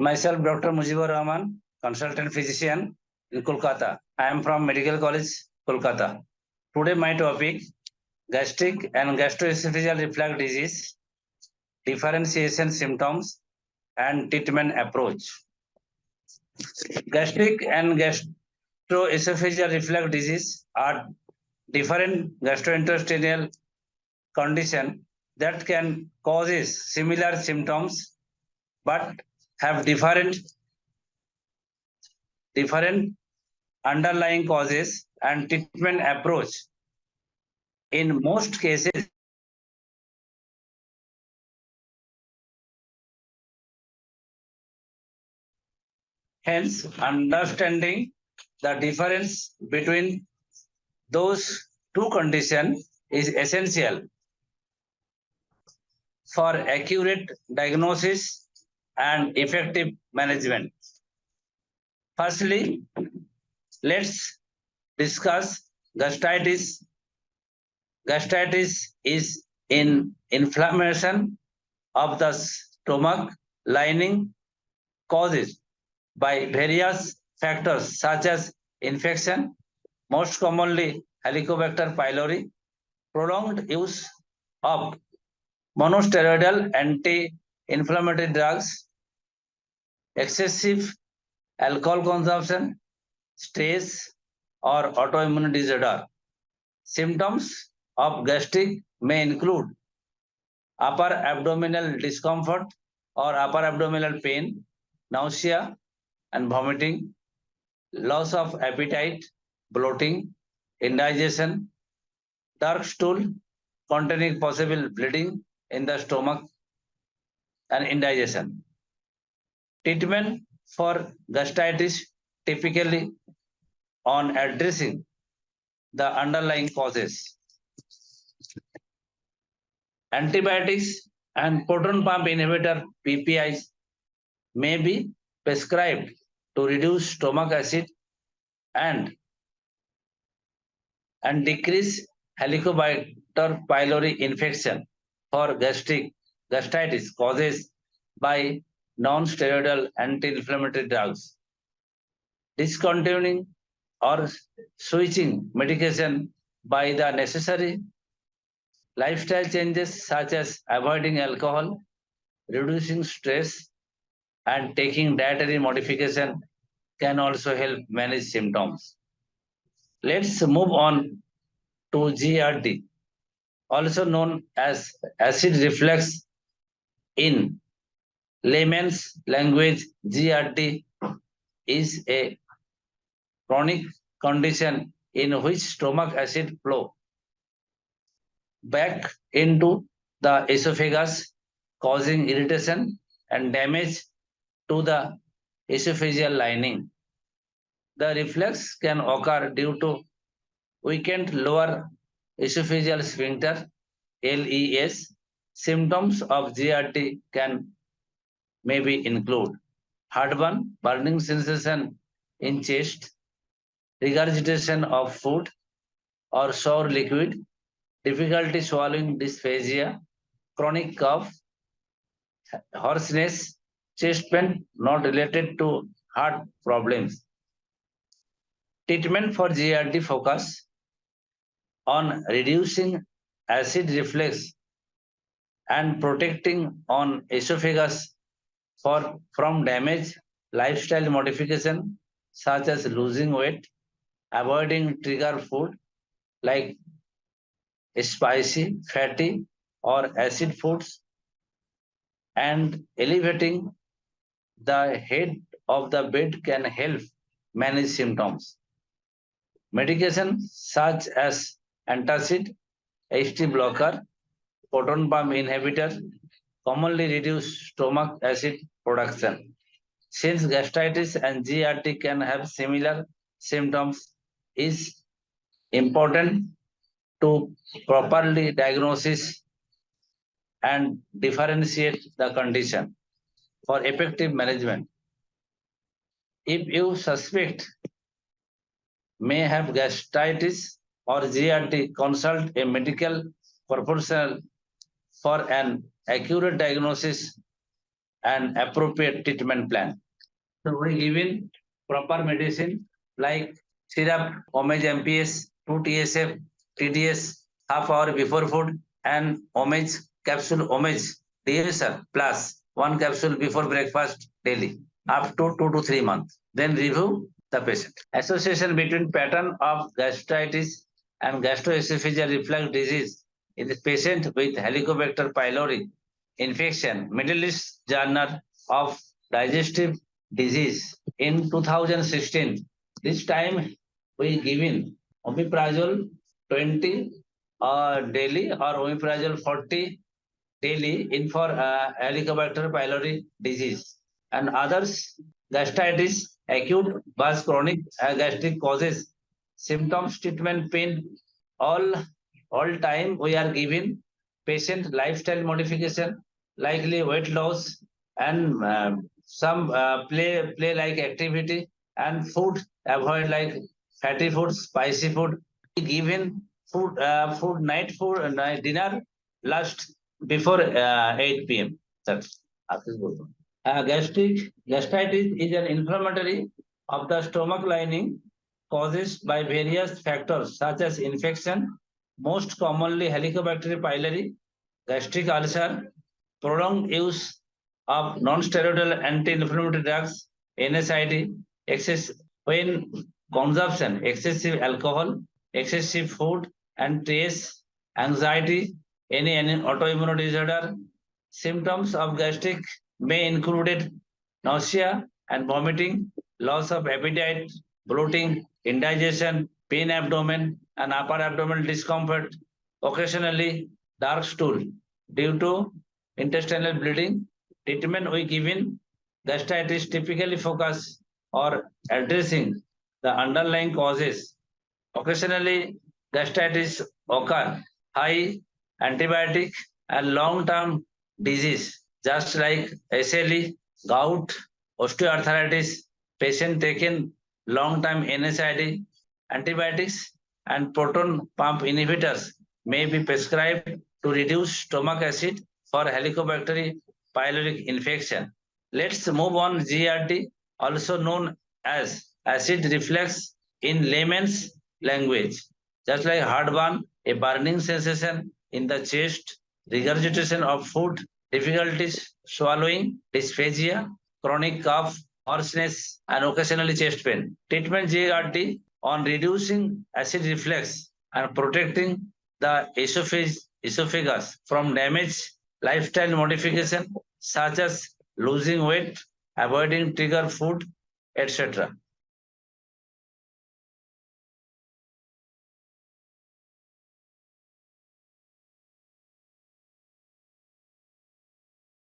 Myself, Dr. Mujibur Rehman, consultant physician in Kolkata. I am from Medical College, Kolkata. Today, my topic gastric and gastroesophageal reflux disease, differentiation symptoms, and treatment approach. Gastric and gastroesophageal reflux disease are different gastrointestinal condition that can causes similar symptoms but have different underlying causes and treatment approach. In most cases, hence understanding the difference between those two conditions is essential for accurate diagnosis and effective management. Firstly, let's discuss gastritis. Gastritis is in inflammation of the stomach lining caused by various factors such as infection, most commonly Helicobacter pylori, prolonged use of monosteroidal anti-inflammatory drugs, excessive alcohol consumption, stress, or autoimmune disorder. Symptoms of gastric may include upper abdominal discomfort or upper abdominal pain, nausea and vomiting, loss of appetite, bloating, indigestion, dark stool containing possible bleeding in the stomach, and indigestion. Treatment for gastritis typically on addressing the underlying causes. Antibiotics and proton pump inhibitor PPIs may be prescribed to reduce stomach acid and decrease Helicobacter pylori infection for gastritis causes by non-steroidal anti-inflammatory drugs. Discontinuing or switching medication by the necessary lifestyle changes such as avoiding alcohol, reducing stress, and taking dietary modification can also help manage symptoms. Let's move on to GERD, also known as acid reflux. In layman's language, GERD is a chronic condition in which stomach acid flow back into the esophagus, causing irritation and damage to the esophageal lining. The reflux can occur due to weakened lower esophageal sphincter, LES. Symptoms of GERD can maybe include heartburn, burning sensation in chest, regurgitation of food or sour liquid, difficulty swallowing, dysphagia, chronic cough, hoarseness, chest pain not related to heart problems. Treatment for GERD focus on reducing acid reflux and protecting on esophagus from damage, lifestyle modification such as losing weight, avoiding trigger food like spicy, fatty, or acid foods, and elevating the head of the bed can help manage symptoms. Medication such as antacid, HT blocker, proton pump inhibitor commonly reduce stomach acid production. Since gastritis and GERD can have similar symptoms, is important to properly diagnose and differentiate the condition for effective management. If you suspect may have gastritis or GERD, consult a medical professional for an accurate diagnosis and appropriate treatment plan. So we given proper medicine like syrup, Omeg MPS, 2 TSF, TDS, half hour before food, and Omeg capsule Omeg DSR plus 1 capsule before breakfast daily up to 2 to 3 months. Then review the patient. Association between pattern of gastritis and gastroesophageal reflux disease in the patient with Helicobacter pylori infection, Middle East Journal of Digestive Disease in 2016. This time we given omeprazole 20 daily or omeprazole 40 daily in for Helicobacter pylori disease and others gastritis, acute bus chronic gastric causes, symptoms, treatment, pain, all all time we are giving patient lifestyle modification, likely weight loss and some play like activity and food avoid like fatty food, spicy food. Given food night food night dinner last before 8 p.m. That's gastritis is an inflammatory of the stomach lining caused by various factors such as infection, most commonly Helicobacter pylori, gastric ulcer, prolonged use of non-steroidal anti-inflammatory drugs, NSAID, excess when consumption, excessive alcohol, excessive food, and stress, anxiety, any autoimmune disorder. Symptoms of gastric may include nausea and vomiting, loss of appetite, bloating, indigestion, pain abdomen, and upper abdominal discomfort, occasionally dark stool due to intestinal bleeding. Treatment we given gastritis typically focus or addressing the underlying causes. Occasionally, gastritis occur high antibiotic and long-term disease, just like SLE, gout, osteoarthritis, patient taken long-time NSAID, antibiotics, and proton pump inhibitors may be prescribed to reduce stomach acid for Helicobacter pylori infection. Let's move on GERD, also known as acid reflux in layman's language. Just like heartburn, a burning sensation in the chest, regurgitation of food, difficulties swallowing, dysphagia, chronic cough, hoarseness, and occasionally chest pain. Treatment GERD on reducing acid reflux and protecting the esophagus from damage, lifestyle modification such as losing weight, avoiding trigger food, etc.